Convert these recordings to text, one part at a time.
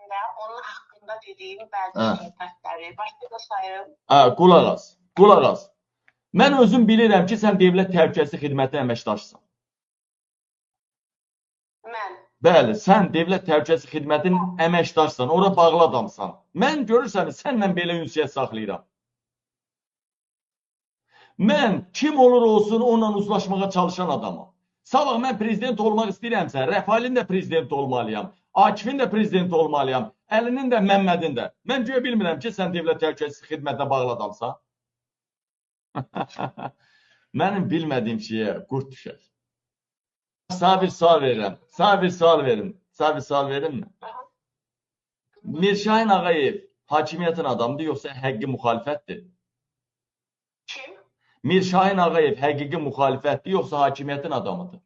əslində onun haqqında dediyim bəzi söhbətləri, başqa da sayırım. Qulaq as. Mən özüm bilirəm ki, sən Dövlət Təhlükəsizlik Xidməti əməkdaşısan. Mən. Bəli, sən Dövlət Təhlükəsizlik Xidmətinin əməkdaşsan, ora bağlı adamsan. Mən görürsən, sənlə belə ünsiyyət saxlayıram. Mən kim olur olsun onunla uzlaşmağa çalışan adamım. Sabah mən prezident olmaq istəyirəmsə, Rəfailin də prezident olmalıyam, Akifin də prezident olmalıyam, Əlinin də, Məmmədin də. Mən görə bilmirəm ki, sən Dövlət Təhlükəsizlik Xidmətinə bağlı adamsan. Mənim bilmədiyim şeyə qurt düşər. Sana bir sual verirəm. Sana bir sual verim mi? Mirşahin Ağayev hakimiyyətin adamıdır, yoxsa həqiqi müxalifətdir? Kim? Mirşahin Ağayev həqiqi müxalifətdir, yoxsa hakimiyyətin adamıdır?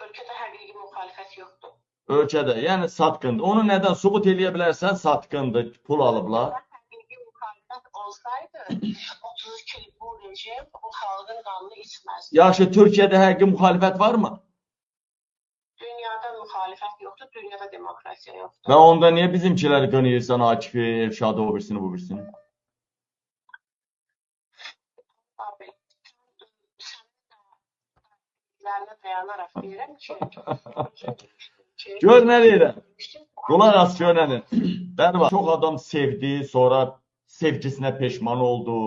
Ölkədə həqiqi müxalifət yoxdur. Ölkədə, yəni satqındır. Onu nədən sübut eləyə bilərsən? Satqındır, pul alıblar. Həqiqi müxalifət olsaydı, 32 il bu rejim o xalqın qanını içməzdi. Yaxşı, Türkiyədə həqiqi müxalifət varmı? Dünyada müxalifət yoxdur, dünyada demokrasiya yoxdur. Və onda niyə bizimkiləri qınayırsan, Akifi, Elşadı, o birisini, bu birisini? Abi, sənin dayanaraq deyirəm ki, Gör nə deyirəm? Qulaq as, gör nə deyirəm? Bəli, çox adam sevdi, sonra sevgisinə peşman oldu.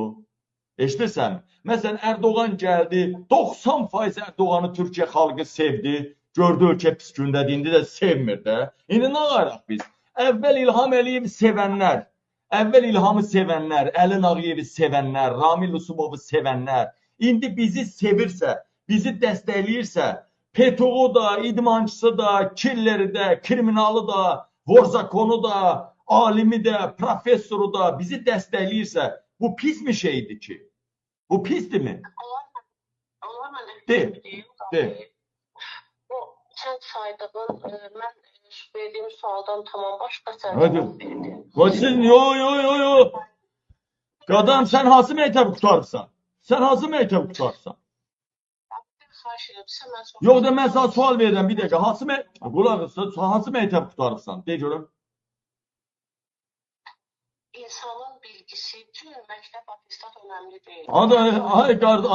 Eşidirsən? Məsələn, Erdoğan gəldi, 90% Erdoğanı Türkiyə xalqı sevdi. Gördü ölkə pis gündədir, indi də sevmir də. İndi nə qaraq biz? Əvvəl İlham Əliyevi sevənlər, İlhamı sevənlər, Əlin Ağayevi sevənlər, Ramil Usumovu sevənlər, indi bizi sevirsə, bizi dəstəkləyirsə, PTO da, idmançısı da, killeri də, kriminalı da, Vorzakonu da, alimi də, professoru da bizi dəstəkləyirsə, bu pis bir şeydir ki? Bu pisdir mi? Onlar mənə De. Sən saydığın, mən verdiyim sualdan tamam başqa sən verdin. Yo. Qadam, sən hansı məktəb qutarırsan? Xahiş edirəm, Yox da mən sana sual verirəm, bir dəqiqə. Hansı məktəb qutarırsan? De görüm. İnsanın bilgisi üçün məktəb atestat önəmli deyil.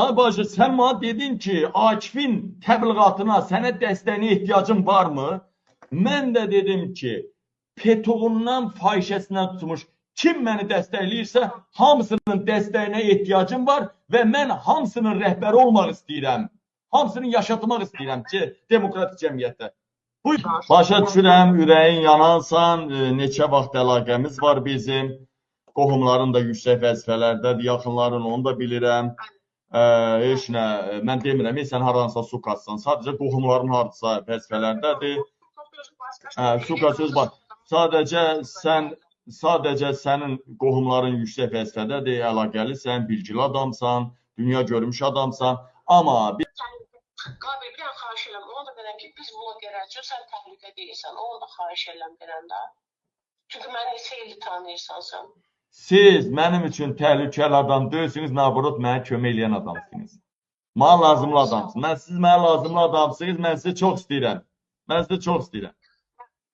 Ay bacı, sən mənə dedin ki, Akifin təbliğatına, sənə dəstəyinə ehtiyacın varmı? Mən də dedim ki, PTO-bundan fahişəsindən tutmuş kim məni dəstəkləyirsə, hamısının dəstəyinə ehtiyacım var və mən hamısının rəhbəri olmaq istəyirəm. Hamısını yaşatmaq istəyirəm ki, demokratik cəmiyyətdə. Başa düşürəm, ürəyin yanansan, neçə vaxt əlaqəmiz var bizim. Qohumların da yüksək vəzifələrdədir, yaxınların, onu da bilirəm. Heç nə, mən demirəm, sən haransa su qaçsan, sadəcə qohumların haransa vəzifələrdədir. Su qaçsız bax, sadəcə sənin qohumların yüksək vəzifədədir, əlaqəlisən, bilgili adamsan, dünya görmüş adamsan, amma... Qabi, bir an xahiş eləm, onu da biləm ki, biz bunu görəcək, sən təhlükə deyirsən, onu da xahiş eləm biləm də. Çünki mən neçə ildir tanıyırsan sən. Siz mənim üçün təhlükəli adam deyilsiniz, naborot mənə kömək eləyən adamsınız. Mənə lazımlı adamsınız. Siz mənə lazımlı adamsınız, mən sizi çox istəyirəm.